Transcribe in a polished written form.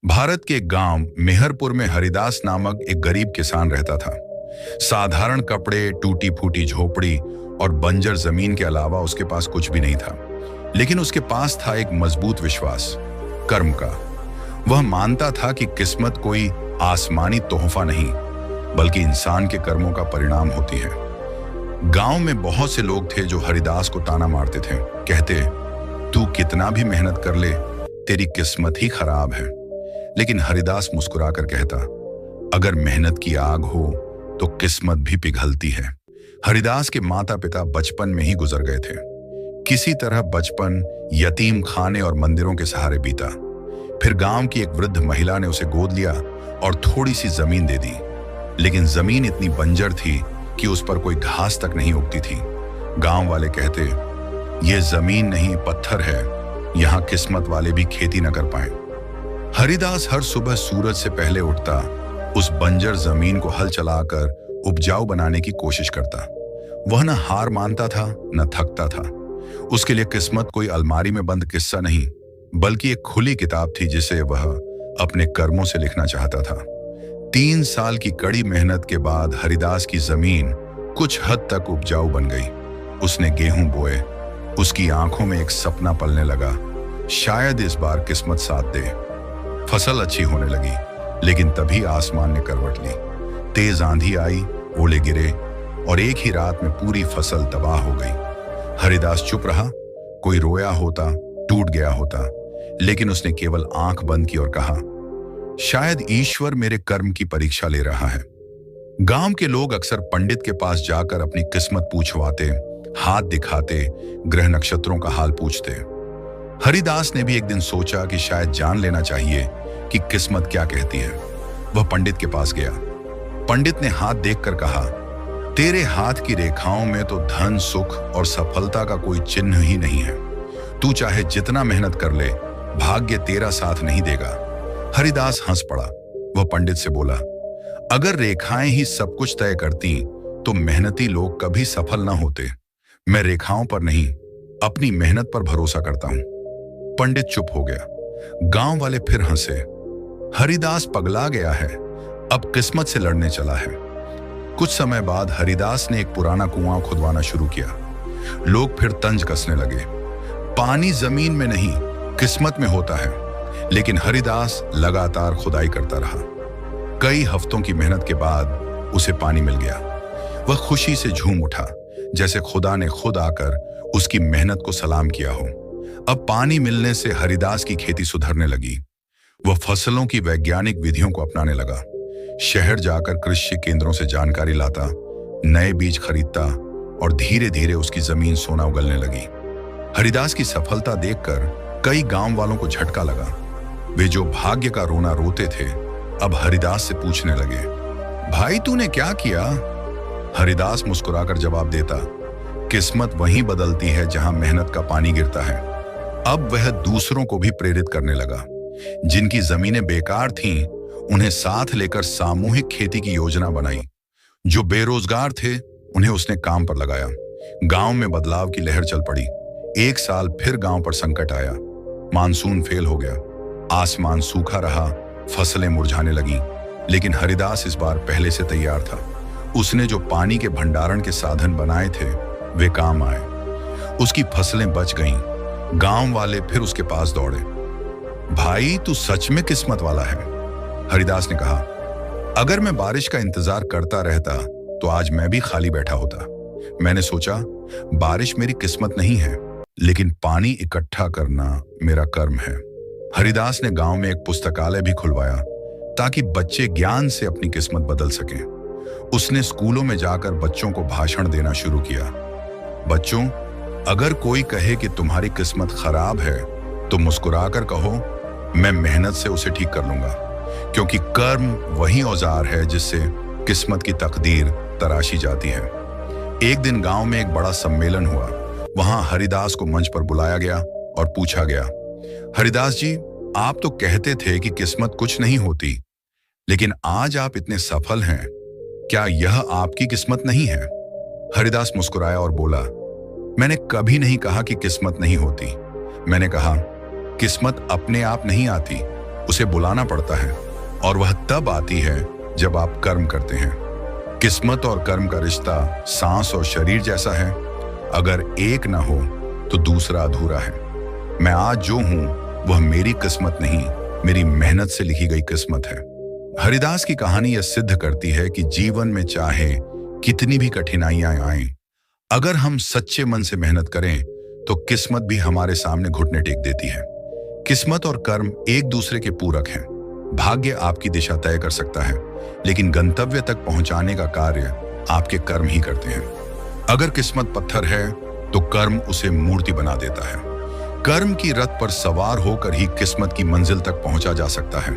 भारत के गांव मेहरपुर में हरिदास नामक एक गरीब किसान रहता था। साधारण कपड़े, टूटी फूटी झोपड़ी और बंजर जमीन के अलावा उसके पास कुछ भी नहीं था। लेकिन उसके पास था एक मजबूत विश्वास, कर्म का। वह मानता था कि किस्मत कोई आसमानी तोहफा नहीं, बल्कि इंसान के कर्मों का परिणाम होती है। गांव में बहुत से लोग थे जो हरिदास को ताना मारते थे, कहते, तू कितना भी मेहनत कर ले, तेरी किस्मत ही खराब है। लेकिन हरिदास मुस्कुराकर कहता, अगर मेहनत की आग हो तो किस्मत भी पिघलती है। हरिदास के माता पिता बचपन में ही गुजर गए थे। किसी तरह बचपन यतीम खाने और मंदिरों के सहारे बीता। फिर गांव की एक वृद्ध महिला ने उसे गोद लिया और थोड़ी सी जमीन दे दी। लेकिन जमीन इतनी बंजर थी कि उस पर कोई घास तक नहीं उगती थी। गांव वाले कहते, यह जमीन नहीं पत्थर है, यहां किस्मत वाले भी खेती न कर पाए। हरिदास हर सुबह सूरज से पहले उठता, उस बंजर जमीन को हल चलाकर उपजाऊ बनाने की कोशिश करता। वह न हार मानता था, न थकता था। उसके लिए किस्मत कोई अलमारी में बंद किस्सा नहीं, बल्कि एक खुली किताब थी जिसे वह अपने कर्मों से लिखना चाहता था। 3 साल की कड़ी मेहनत के बाद हरिदास की जमीन कुछ हद तक उपजाऊ बन गई। उसने गेहूं बोए। उसकी आंखों में एक सपना पलने लगा, शायद इस बार किस्मत साथ दे। फसल अच्छी होने लगी, लेकिन तभी आसमान ने करवट ली। तेज आंधी आई, ओले गिरे और एक ही रात में पूरी फसल तबाह हो गई। हरिदास चुप रहा। कोई रोया होता, टूट गया होता, लेकिन उसने केवल आंख बंद की और कहा, शायद ईश्वर मेरे कर्म की परीक्षा ले रहा है। गांव के लोग अक्सर पंडित के पास जाकर अपनी किस्मत पूछवाते, हाथ दिखाते, ग्रह नक्षत्रों का हाल पूछते। हरिदास ने भी एक दिन सोचा कि शायद जान लेना चाहिए कि किस्मत क्या कहती है। वह पंडित के पास गया। पंडित ने हाथ देखकर कहा, तेरे हाथ की रेखाओं में तो धन, सुख और सफलता का कोई चिन्ह ही नहीं है। तू चाहे जितना मेहनत कर ले, भाग्य तेरा साथ नहीं देगा। हरिदास हंस पड़ा। वह पंडित से बोला, अगर रेखाएं ही सब कुछ तय करती तो मेहनती लोग कभी सफल ना होते। मैं रेखाओं पर नहीं, अपनी मेहनत पर भरोसा करता हूं। पंडित चुप हो गया। गांव वाले फिर हंसे। हरिदास पगला गया है, अब किस्मत से लड़ने चला है। कुछ समय बाद हरिदास ने एक पुराना कुआं खुदवाना शुरू किया। लोग फिर तंज कसने लगे, पानी जमीन में नहीं, किस्मत में होता है। लेकिन हरिदास लगातार खुदाई करता रहा। कई हफ्तों की मेहनत के बाद उसे पानी मिल गया। वह खुशी से झूम उठा, जैसे खुदा ने खुद आकर उसकी मेहनत को सलाम किया हो। अब पानी मिलने से हरिदास की खेती सुधरने लगी। वह फसलों की वैज्ञानिक विधियों को अपनाने लगा। शहर जाकर कृषि केंद्रों से जानकारी लाता, नए बीज खरीदता और धीरे धीरे उसकी जमीन सोना उगलने लगी। हरिदास की सफलता देखकर कई गांव वालों को झटका लगा। वे जो भाग्य का रोना रोते थे, अब हरिदास से पूछने लगे, भाई तूने क्या किया? हरिदास मुस्कुराकर जवाब देता, किस्मत वहीं बदलती है जहां मेहनत का पानी गिरता है। अब वह दूसरों को भी प्रेरित करने लगा। जिनकी जमीनें बेकार थीं, उन्हें साथ लेकर सामूहिक खेती की योजना बनाई। जो बेरोजगार थे, उन्हें उसने काम पर लगाया। गांव में बदलाव की लहर चल पड़ी। एक साल फिर गांव पर संकट आया। मानसून फेल हो गया, आसमान सूखा रहा, फसलें मुरझाने लगीं। लेकिन हरिदास इस बार पहले से तैयार था। उसने जो पानी के भंडारण के साधन बनाए थे, वे काम आए। उसकी फसलें बच गईं। गांव वाले फिर उसके पास दौड़े। भाई तू सच में किस्मत वाला है। हरिदास ने कहा, अगर मैं बारिश का इंतजार करता रहता तो आज मैं भी खाली बैठा होता। मैंने सोचा, बारिश मेरी किस्मत नहीं है, लेकिन पानी इकट्ठा करना मेरा कर्म है। हरिदास ने गांव में एक पुस्तकालय भी खुलवाया ताकि बच्चे ज्ञान से अपनी किस्मत बदल सकें। उसने स्कूलों में जाकर बच्चों को भाषण देना शुरू किया। बच्चों, अगर कोई कहे कि तुम्हारी किस्मत खराब है तो मुस्कुराकर कहो, मैं मेहनत से उसे ठीक कर लूंगा, क्योंकि कर्म वही औजार है जिससे किस्मत की तकदीर तराशी जाती है। एक दिन गांव में एक बड़ा सम्मेलन हुआ। वहां हरिदास को मंच पर बुलाया गया और पूछा गया, हरिदास जी, आप तो कहते थे कि किस्मत कुछ नहीं होती, लेकिन आज आप इतने सफल हैं, क्या यह आपकी किस्मत नहीं है? हरिदास मुस्कुराया और बोला, मैंने कभी नहीं कहा कि किस्मत नहीं होती। मैंने कहा, किस्मत अपने आप नहीं आती, उसे बुलाना पड़ता है, और वह तब आती है जब आप कर्म करते हैं। किस्मत और कर्म का रिश्ता सांस और शरीर जैसा है। अगर एक ना हो तो दूसरा अधूरा है। मैं आज जो हूं वह मेरी किस्मत नहीं, मेरी मेहनत से लिखी गई किस्मत है। हरिदास की कहानी यह सिद्ध करती है कि जीवन में चाहे कितनी भी कठिनाइयां आएं, अगर हम सच्चे मन से मेहनत करें तो किस्मत भी हमारे सामने घुटने टेक देती है। किस्मत और कर्म एक दूसरे के पूरक हैं। भाग्य आपकी दिशा तय कर सकता है, लेकिन गंतव्य तक पहुंचाने का कार्य आपके कर्म ही करते हैं। अगर किस्मत पत्थर है तो कर्म उसे मूर्ति बना देता है। कर्म की रथ पर सवार होकर ही किस्मत की मंजिल तक पहुंचा जा सकता है।